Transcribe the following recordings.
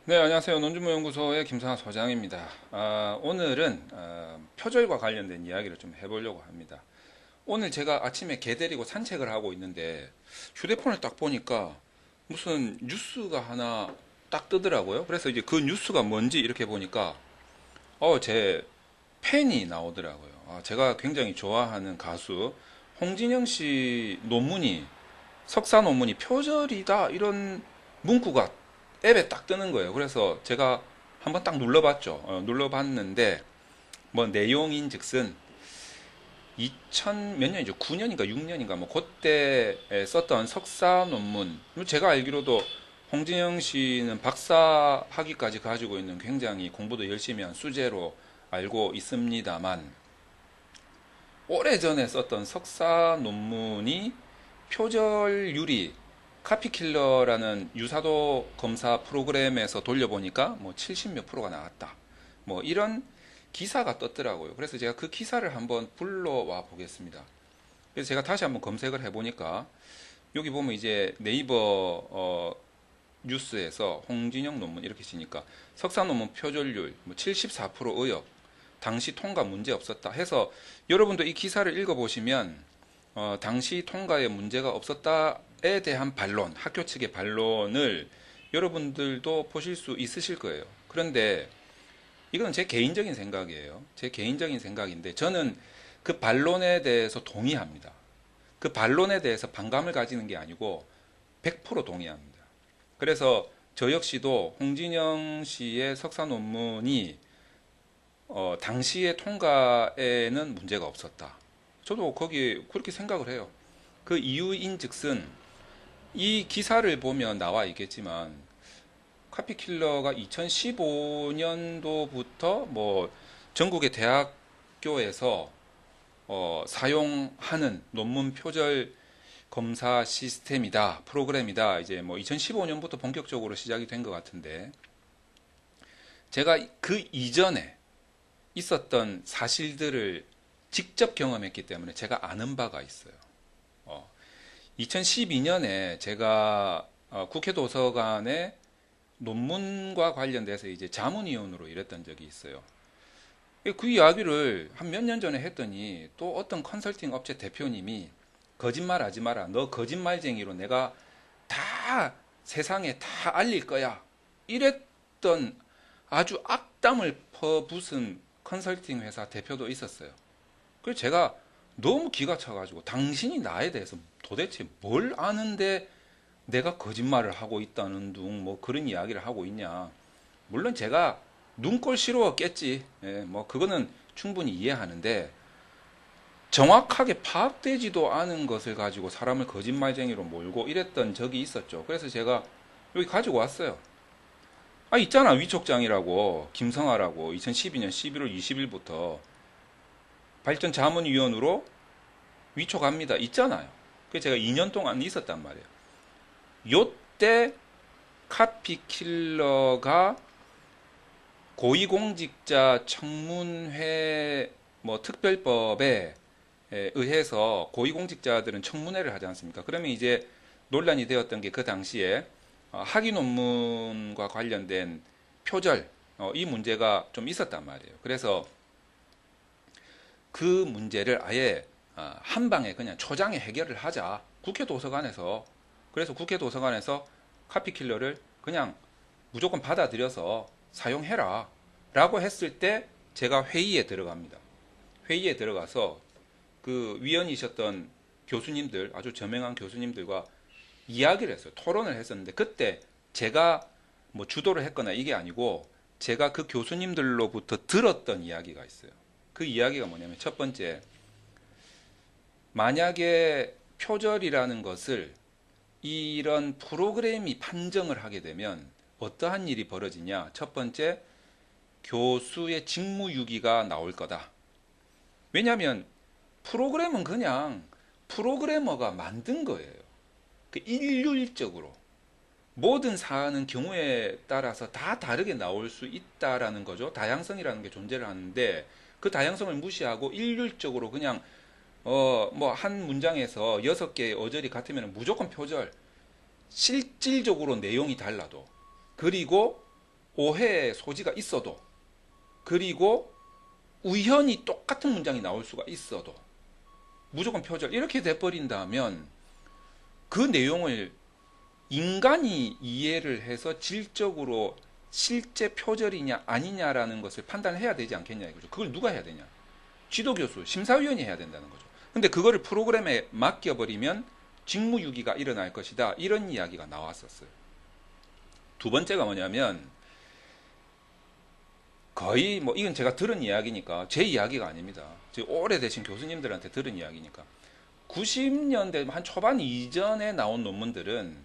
네, 안녕하세요. 논주무연구소의 김상하 소장입니다. 오늘은 표절과 관련된 이야기를 좀 해보려고 합니다. 오늘 제가 아침에 개 데리고 산책을 하고 있는데 휴대폰을 딱 보니까 무슨 뉴스가 하나 딱 뜨더라고요. 그래서 이제 그 뉴스가 뭔지 이렇게 보니까 제 팬이 나오더라고요. 제가 굉장히 좋아하는 가수 홍진영 씨 논문이 석사 논문이 표절이다 이런 문구가 앱에 딱 뜨는 거예요. 그래서 제가 한번 딱 눌러봤죠. 눌러봤는데 뭐 내용인즉슨 2000 몇 년이죠? 9년인가 6년인가 뭐 그때 썼던 석사 논문. 제가 알기로도 홍진영 씨는 박사 학위까지 가지고 있는 굉장히 공부도 열심히 한 수재로 알고 있습니다만 오래전에 썼던 석사 논문이 표절률이 카피킬러라는 유사도 검사 프로그램에서 돌려보니까 뭐 70 몇 프로가 나왔다. 뭐 이런 기사가 떴더라고요. 그래서 제가 그 기사를 한번 불러와 보겠습니다. 그래서 제가 다시 한번 검색을 해보니까 여기 보면 이제 네이버 뉴스에서 홍진영 논문 이렇게 치니까 석사 논문 표절률 뭐 74% 의혹, 당시 통과 문제 없었다 해서 여러분도 이 기사를 읽어보시면 당시 통과에 문제가 없었다에 대한 반론, 학교 측의 반론을 여러분들도 보실 수 있으실 거예요. 그런데 이건 제 개인적인 생각이에요. 제 개인적인 생각인데 저는 그 반론에 대해서 동의합니다. 그 반론에 대해서 반감을 가지는 게 아니고 100% 동의합니다. 그래서 저 역시도 홍진영 씨의 석사 논문이 당시의 통과에는 문제가 없었다. 저도 거기 그렇게 생각을 해요. 그 이유인즉슨 이 기사를 보면 나와 있겠지만 카피킬러가 2015년도부터 뭐 전국의 대학교에서 사용하는 논문 표절 검사 시스템이다, 프로그램이다. 이제 뭐 2015년부터 본격적으로 시작이 된 것 같은데 제가 그 이전에 있었던 사실들을 직접 경험했기 때문에 제가 아는 바가 있어요. 2012년에 제가 국회 도서관에 논문과 관련돼서 이제 자문위원으로 일했던 적이 있어요. 그 이야기를 한 몇 년 전에 했더니 또 어떤 컨설팅 업체 대표님이 거짓말 하지 마라. 너 거짓말쟁이로 내가 다 세상에 다 알릴 거야. 이랬던 아주 악담을 퍼붓은 컨설팅 회사 대표도 있었어요. 그래서 제가 너무 기가 차가지고 당신이 나에 대해서 도대체 뭘 아는데 내가 거짓말을 하고 있다는 둥 뭐 그런 이야기를 하고 있냐. 물론 제가 눈꼴 싫어했겠지. 예, 뭐 그거는 충분히 이해하는데 정확하게 파악되지도 않은 것을 가지고 사람을 거짓말쟁이로 몰고 이랬던 적이 있었죠. 그래서 제가 여기 가지고 왔어요. 있잖아. 위촉장이라고 김성하라고 2012년 11월 20일부터 발전자문위원으로 위촉합니다. 있잖아요. 그래서 제가 2년 동안 있었단 말이에요. 요때 카피킬러가 고위공직자 청문회 뭐 특별법에 의해서 고위공직자들은 청문회를 하지 않습니까? 그러면 이제 논란이 되었던 게 그 당시에 학위 논문과 관련된 표절 이 문제가 좀 있었단 말이에요. 그래서 그 문제를 아예 한 방에 그냥 초장에 해결을 하자. 국회 도서관에서 그래서 국회 도서관에서 카피킬러를 그냥 무조건 받아들여서 사용해라 라고 했을 때 제가 회의에 들어갑니다. 회의에 들어가서 그 위원이셨던 교수님들 아주 저명한 교수님들과 이야기를 했어요. 토론을 했었는데 그때 제가 뭐 주도를 했거나 이게 아니고 제가 그 교수님들로부터 들었던 이야기가 있어요. 그 이야기가 뭐냐면 첫 번째, 만약에 표절이라는 것을 이런 프로그램이 판정을 하게 되면 어떠한 일이 벌어지냐. 첫 번째, 교수의 직무유기가 나올 거다. 왜냐하면 프로그램은 그냥 프로그래머가 만든 거예요. 그 일률적으로. 모든 사안은 경우에 따라서 다 다르게 나올 수 있다라는 거죠. 다양성이라는 게 존재를 하는데 그 다양성을 무시하고 일률적으로 그냥 뭐 한 문장에서 6개의 어절이 같으면 무조건 표절. 실질적으로 내용이 달라도. 그리고 오해의 소지가 있어도, 그리고 우연히 똑같은 문장이 나올 수가 있어도 무조건 표절 이렇게 돼버린다면 그 내용을 인간이 이해를 해서 질적으로 실제 표절이냐 아니냐라는 것을 판단해야 되지 않겠냐 이거죠. 그걸 누가 해야 되냐? 지도교수, 심사위원이 해야 된다는 거죠. 근데 그거를 프로그램에 맡겨버리면 직무유기가 일어날 것이다. 이런 이야기가 나왔었어요. 두 번째가 뭐냐면, 거의 뭐 이건 제가 들은 이야기니까 제 이야기가 아닙니다. 오래되신 교수님들한테 들은 이야기니까 90년대 한 초반 이전에 나온 논문들은,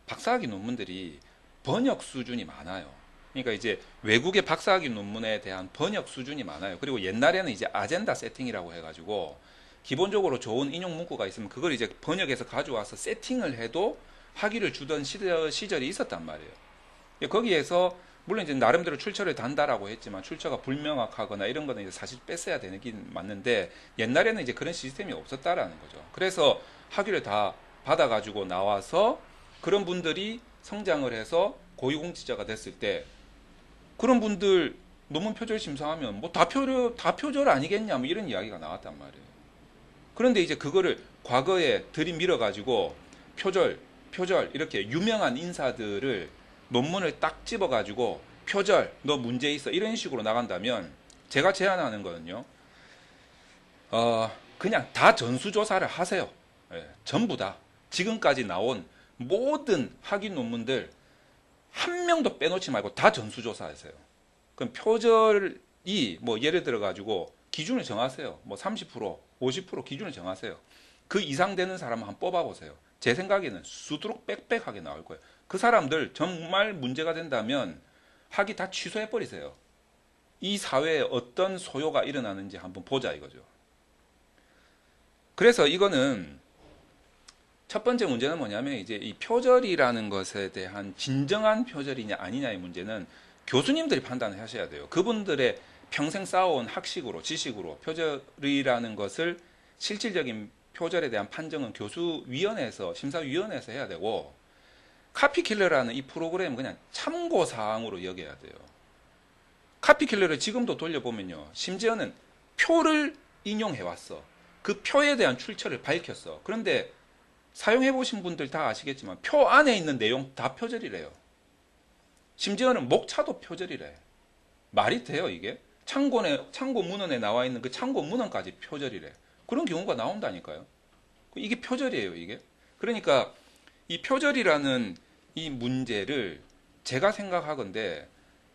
박사학위 논문들이 번역 수준이 많아요. 그러니까 이제 외국의 박사학위 논문에 대한 번역 수준이 많아요. 그리고 옛날에는 이제 아젠다 세팅이라고 해가지고 기본적으로 좋은 인용 문구가 있으면 그걸 이제 번역해서 가져와서 세팅을 해도 학위를 주던 시절이 있었단 말이에요. 거기에서 물론 이제 나름대로 출처를 단다라고 했지만 출처가 불명확하거나 이런 거는 이제 사실 뺐어야 되긴 맞는데, 옛날에는 이제 그런 시스템이 없었다라는 거죠. 그래서 학위를 다 받아가지고 나와서 그런 분들이 성장을 해서 고위공직자가 됐을 때 그런 분들 논문 표절 심사하면 뭐 다 표절 아니겠냐 뭐 이런 이야기가 나왔단 말이에요. 그런데 이제 그거를 과거에 들이밀어 가지고 표절 이렇게 유명한 인사들을 논문을 딱 집어 가지고 표절 너 문제 있어 이런 식으로 나간다면, 제가 제안하는 거는요, 그냥 다 전수조사를 하세요. 예, 전부 다 지금까지 나온 모든 학위 논문들 한 명도 빼놓지 말고 다 전수조사하세요. 그럼 표절이 뭐 예를 들어 가지고 기준을 정하세요. 뭐 30%, 50% 기준을 정하세요. 그 이상 되는 사람을 한번 뽑아보세요. 제 생각에는 수두룩 빽빽하게 나올 거예요. 그 사람들 정말 문제가 된다면 학위 다 취소해버리세요. 이 사회에 어떤 소요가 일어나는지 한번 보자 이거죠. 그래서 이거는 첫 번째 문제는 뭐냐면, 이제 이 표절이라는 것에 대한 진정한 표절이냐 아니냐의 문제는 교수님들이 판단을 하셔야 돼요. 그분들의 평생 쌓아온 학식으로, 지식으로 표절이라는 것을, 실질적인 표절에 대한 판정은 교수위원회에서, 심사위원회에서 해야 되고, 카피킬러라는 이 프로그램은 그냥 참고사항으로 여겨야 돼요. 카피킬러를 지금도 돌려보면요, 심지어는 표를 인용해왔어. 그 표에 대한 출처를 밝혔어. 그런데 사용해보신 분들 다 아시겠지만 표 안에 있는 내용 다 표절이래요. 심지어는 목차도 표절이래. 말이 돼요 이게? 창고 문헌에 나와 있는 그 창고 문헌까지 표절이래. 그런 경우가 나온다니까요. 이게 표절이에요 이게. 그러니까 이 표절이라는 이 문제를 제가 생각하건대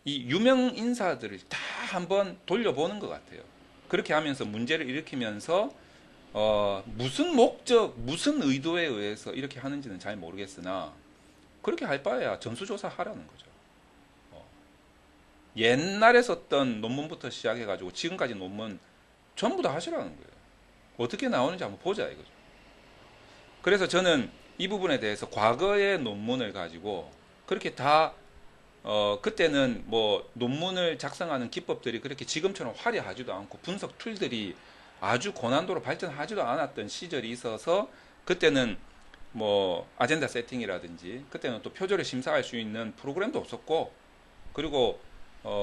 이 유명 인사들을 다 한번 돌려보는 것 같아요. 그렇게 하면서 문제를 일으키면서 무슨 목적, 무슨 의도에 의해서 이렇게 하는지는 잘 모르겠으나, 그렇게 할 바에야 전수조사 하라는 거죠. 옛날에 썼던 논문부터 시작해가지고 지금까지 논문 전부 다 하시라는 거예요. 어떻게 나오는지 한번 보자 이거죠. 그래서 저는 이 부분에 대해서 과거의 논문을 가지고 그렇게 다 그때는 뭐 논문을 작성하는 기법들이 그렇게 지금처럼 화려하지도 않고 분석 툴들이 아주 고난도로 발전하지도 않았던 시절이 있어서, 그때는 뭐 아젠다 세팅이라든지 그때는 또 표절을 심사할 수 있는 프로그램도 없었고, 그리고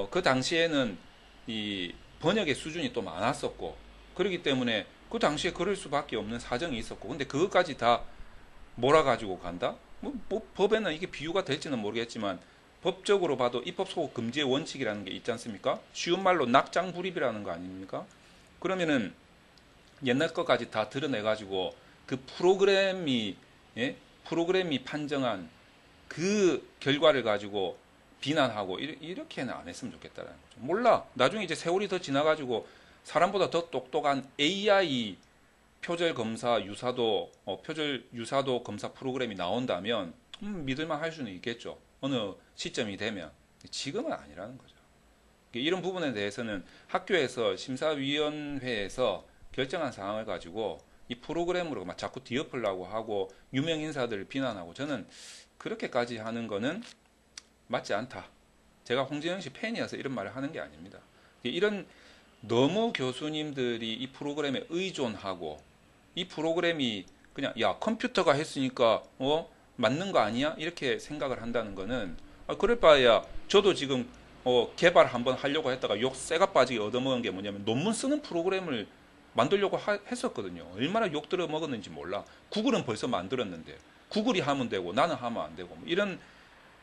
그 당시에는 이 번역의 수준이 또 많았었고, 그렇기 때문에 그 당시에 그럴 수밖에 없는 사정이 있었고, 근데 그것까지 다 몰아가지고 간다? 뭐 법에는 이게 비유가 될지는 모르겠지만 법적으로 봐도 입법 소급 금지의 원칙이라는 게 있지 않습니까? 쉬운 말로 낙장불입이라는 거 아닙니까? 그러면은 옛날 것까지 다 드러내가지고 그 프로그램이 판정한 그 결과를 가지고 비난하고 이렇게는 안 했으면 좋겠다라는 거죠. 몰라. 나중에 이제 세월이 더 지나가지고 사람보다 더 똑똑한 AI 표절 검사 표절 유사도 검사 프로그램이 나온다면 믿을만 할 수는 있겠죠. 어느 시점이 되면. 지금은 아니라는 거죠. 이런 부분에 대해서는 학교에서 심사위원회에서 결정한 사항을 가지고 이 프로그램으로 막 자꾸 뒤엎으려고 하고 유명 인사들을 비난하고, 저는 그렇게까지 하는 거는 맞지 않다. 제가 홍진영 씨 팬이어서 이런 말을 하는 게 아닙니다. 이런 너무 교수님들이 이 프로그램에 의존하고, 이 프로그램이 그냥 야 컴퓨터가 했으니까 맞는 거 아니야? 이렇게 생각을 한다는 거는, 그럴 바에야 저도 지금 개발 한번 하려고 했다가 욕 새가 빠지게 얻어먹은 게 뭐냐면 논문 쓰는 프로그램을 만들려고 했었거든요. 얼마나 욕 들어 먹었는지 몰라. 구글은 벌써 만들었는데 구글이 하면 되고 나는 하면 안 되고 뭐 이런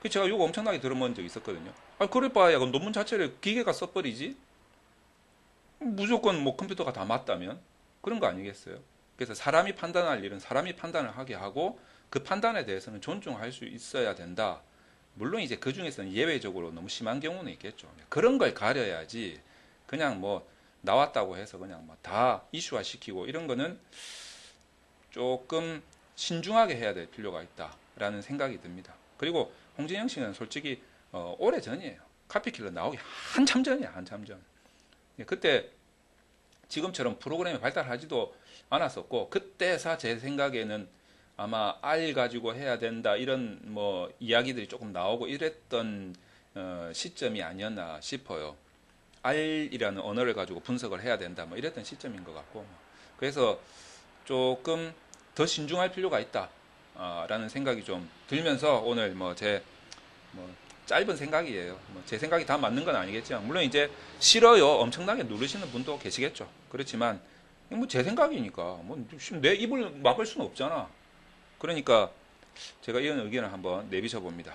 그 제가 욕 엄청나게 들어먹은 적이 있었거든요. 아, 그럴 바에야 그럼 논문 자체를 기계가 써버리지. 무조건 뭐 컴퓨터가 다 맞다면 그런 거 아니겠어요? 그래서 사람이 판단할 일은 사람이 판단을 하게 하고 그 판단에 대해서는 존중할 수 있어야 된다. 물론 이제 그 중에서는 예외적으로 너무 심한 경우는 있겠죠. 그런 걸 가려야지 그냥 뭐 나왔다고 해서 그냥 뭐 다 이슈화 시키고 이런 거는 조금 신중하게 해야 될 필요가 있다라는 생각이 듭니다. 그리고 홍진영 씨는 솔직히 오래 전이에요. 카피킬러 나오기 한참 전이야, 한참 전. 그때 지금처럼 프로그램이 발달하지도 않았었고 그때사 제 생각에는 아마 R 가지고 해야 된다 이런 뭐 이야기들이 조금 나오고 이랬던 시점이 아니었나 싶어요. R이라는 언어를 가지고 분석을 해야 된다 뭐 이랬던 시점인 것 같고 그래서 조금 더 신중할 필요가 있다라는 생각이 좀 들면서 오늘 뭐 제 뭐 짧은 생각이에요. 뭐 제 생각이 다 맞는 건 아니겠지만 물론 이제 싫어요 엄청나게 누르시는 분도 계시겠죠. 그렇지만 뭐 제 생각이니까 뭐 내 입을 막을 수는 없잖아. 그러니까 제가 이런 의견을 한번 내비쳐 봅니다.